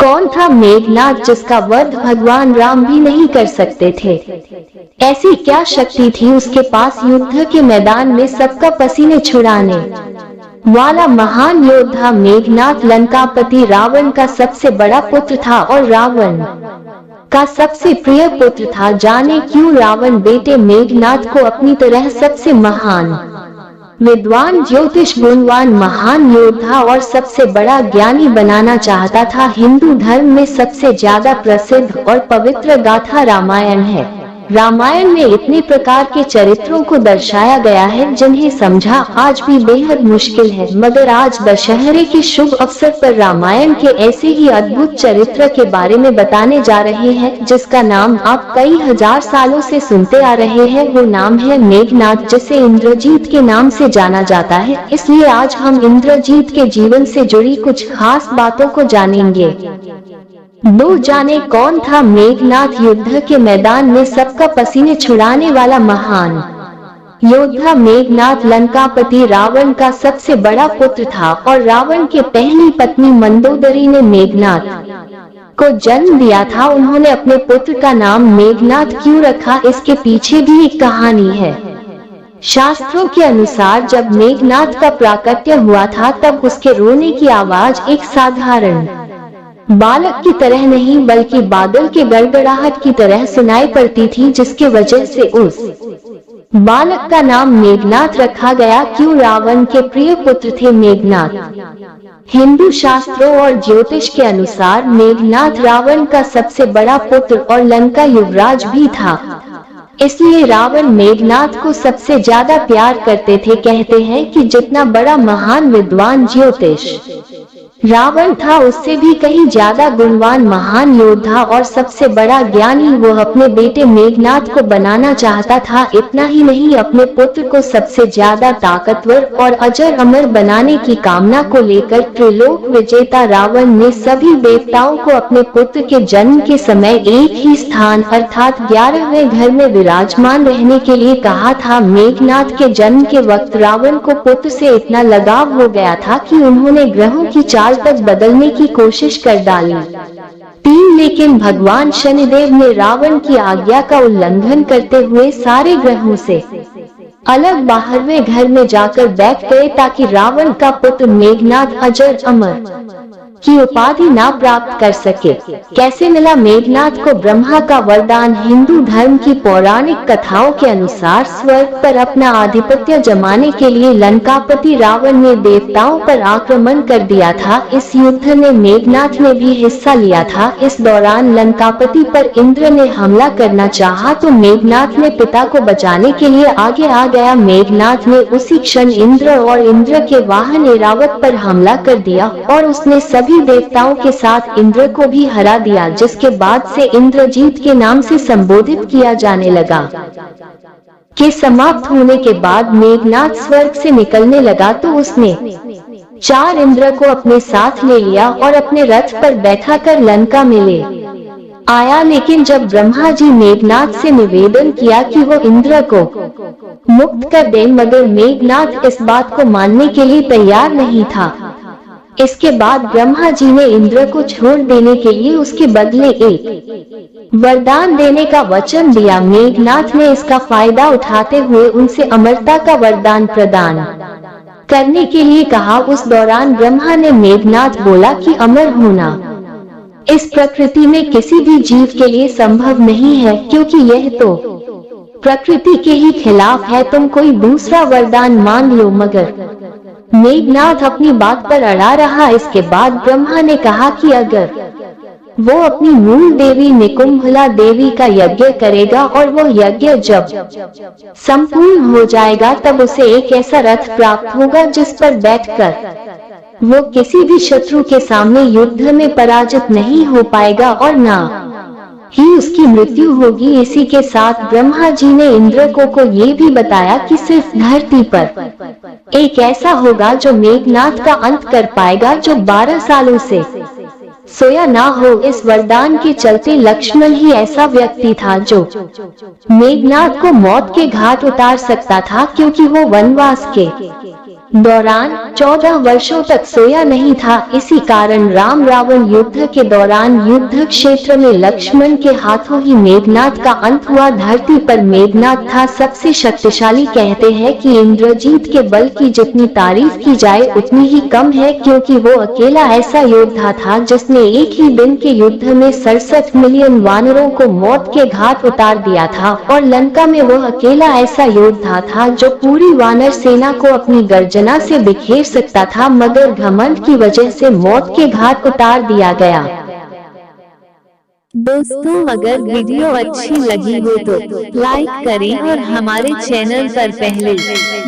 कौन था मेघनाद जिसका वध भगवान राम भी नहीं कर सकते थे? ऐसी क्या शक्ति थी उसके पास युद्ध के मैदान में सबका पसीने छुड़ाने वाला महान योद्धा मेघनाद लंकापति रावण का सबसे बड़ा पुत्र था और रावण का सबसे प्रिय पुत्र था। जाने क्यों रावण बेटे मेघनाद को अपनी तरह सबसे महान विद्वान, ज्योतिष, गुणवान, महान योद्धा और सबसे बड़ा ज्ञानी बनाना चाहता था। हिंदू धर्म में सबसे ज्यादा प्रसिद्ध और पवित्र गाथा रामायण है। रामायण में इतने प्रकार के चरित्रों को दर्शाया गया है जिन्हें समझा आज भी बेहद मुश्किल है, मगर आज दशहरे के शुभ अवसर पर रामायण के ऐसे ही अद्भुत चरित्र के बारे में बताने जा रहे हैं जिसका नाम आप कई हजार सालों से सुनते आ रहे हैं। वो नाम है मेघनाद, जिसे इंद्रजीत के नाम से जाना जाता है। इसलिए आज हम इंद्रजीत के जीवन से जुड़ी कुछ खास बातों को जानेंगे। दो जाने कौन था मेघनाद? युद्ध के मैदान में सबका पसीने छुड़ाने वाला महान योद्धा मेघनाद लंकापति रावण का सबसे बड़ा पुत्र था और रावण के पहली पत्नी मंदोदरी ने मेघनाद को जन्म दिया था। उन्होंने अपने पुत्र का नाम मेघनाद क्यों रखा, इसके पीछे भी एक कहानी है। शास्त्रों के अनुसार जब मेघनाद का प्राकट्य हुआ था तब उसके रोने की आवाज एक साधारण बालक की तरह नहीं बल्कि बादल के गड़गड़ाहट की तरह सुनाई पड़ती थी, जिसके वजह से उस बालक का नाम मेघनाद रखा गया। क्यों? रावण के प्रिय पुत्र थे मेघनाद। हिंदू शास्त्रों और ज्योतिष के अनुसार मेघनाद रावण का सबसे बड़ा पुत्र और लंका युवराज भी था, इसलिए रावण मेघनाद को सबसे ज्यादा प्यार करते थे। कहते हैं कि जितना बड़ा महान विद्वान ज्योतिष रावण था, उससे भी कहीं ज्यादा गुणवान महान योद्धा और सबसे बड़ा ज्ञानी वो अपने बेटे मेघनाद को बनाना चाहता था। इतना ही नहीं, अपने पुत्र को सबसे ज्यादा ताकतवर और अजर अमर बनाने की कामना को लेकर त्रिलोक विजेता रावण ने सभी देवताओं को अपने पुत्र के जन्म के समय एक ही स्थान अर्थात 11वें घर में विराजमान रहने के लिए कहा था। मेघनाद के जन्म के वक्त रावण को पुत्र से इतना लगाव हो गया था कि उन्होंने ग्रहों की चाल तक बदलने की कोशिश कर डाली। लेकिन भगवान शनिदेव ने रावण की आज्ञा का उल्लंघन करते हुए सारे ग्रहों से अलग 12वें घर में जाकर बैठ गए ताकि रावण का पुत्र मेघनाद अजर अमर की उपाधि ना प्राप्त कर सके। कैसे मिला मेघनाद को ब्रह्मा का वरदान? हिंदू धर्म की पौराणिक कथाओं के अनुसार स्वर्ग पर अपना आधिपत्य जमाने के लिए लंकापति रावण ने देवताओं पर आक्रमण कर दिया था। इस युद्ध में मेघनाद ने भी हिस्सा लिया था। इस दौरान लंकापति पर इंद्र ने हमला करना चाहा तो मेघनाद ने पिता को बचाने के लिए आगे आ गया। मेघनाद ने उसी क्षण इंद्र और इंद्र के वाहन ऐरावत पर हमला कर दिया और उसने सभी देवताओं के साथ इंद्र को भी हरा दिया, जिसके बाद से इंद्रजीत के नाम से संबोधित किया जाने लगा। के समाप्त होने के बाद मेघनाद स्वर्ग से निकलने लगा तो उसने 4 इंद्र को अपने साथ ले लिया और अपने रथ पर बैठा कर लंका में ले आया। लेकिन जब ब्रह्मा जी मेघनाद से निवेदन किया कि वो इंद्र को मुक्त कर दे, मगर मेघनाद इस बात को मानने के लिए तैयार नहीं था। इसके बाद ब्रह्मा जी ने इंद्र को छोड़ देने के लिए उसके बदले एक वरदान देने का वचन दिया। मेघनाद ने इसका फायदा उठाते हुए उनसे अमरता का वरदान प्रदान करने के लिए कहा। उस दौरान ब्रह्मा ने मेघनाद बोला कि अमर होना इस प्रकृति में किसी भी जीव के लिए संभव नहीं है, क्योंकि यह तो प्रकृति के ही खिलाफ है। तुम कोई दूसरा वरदान मांग लो। मगर मेघनाद अपनी बात पर अड़ा रहा। इसके बाद ब्रह्मा ने कहा कि अगर वो अपनी मूल देवी निकुंभला देवी का यज्ञ करेगा और वो यज्ञ जब संपूर्ण हो जाएगा तब उसे एक ऐसा रथ प्राप्त होगा जिस पर बैठकर वो किसी भी शत्रु के सामने युद्ध में पराजित नहीं हो पाएगा और ना ही उसकी मृत्यु होगी। इसी के साथ ब्रह्मा जी ने इंद्र को ये भी बताया कि सिर्फ धरती पर एक ऐसा होगा जो मेघनाद का अंत कर पाएगा, जो 12 सालों से सोया ना हो। इस वरदान के चलते लक्ष्मण ही ऐसा व्यक्ति था जो मेघनाद को मौत के घाट उतार सकता था, क्योंकि वो वनवास के दौरान 14 वर्षों तक सोया नहीं था। इसी कारण राम रावण युद्ध के दौरान युद्ध क्षेत्र में लक्ष्मण के हाथों ही मेघनाद का अंत हुआ। धरती पर मेघनाद था सबसे शक्तिशाली। कहते हैं कि इंद्रजीत के बल की जितनी तारीफ की जाए उतनी ही कम है, क्योंकि वो अकेला ऐसा योद्धा था जिसने एक ही दिन के युद्ध में 67 मिलियन वानरों को मौत के घाट उतार दिया था। और लंका में वो अकेला ऐसा योद्धा था जो पूरी वानर सेना को अपनी गर्जना से बिखेर सकता था, मगर घमंड की वजह से मौत के घाट उतार दिया गया। दोस्तों, अगर वीडियो अच्छी लगी हो तो लाइक करें और हमारे चैनल पर पहले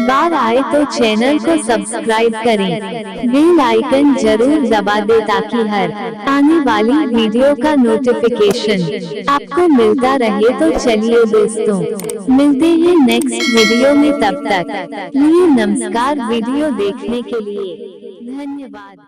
बार आए तो चैनल को सब्सक्राइब करें। बेल आइकन जरूर दबा दे ताकि हर आने वाली वीडियो का नोटिफिकेशन आपको मिलता रहे। तो चलिए दोस्तों, मिलते हैं नेक्स्ट वीडियो में। तब तक लिए नमस्कार। वीडियो देखने के लिए धन्यवाद।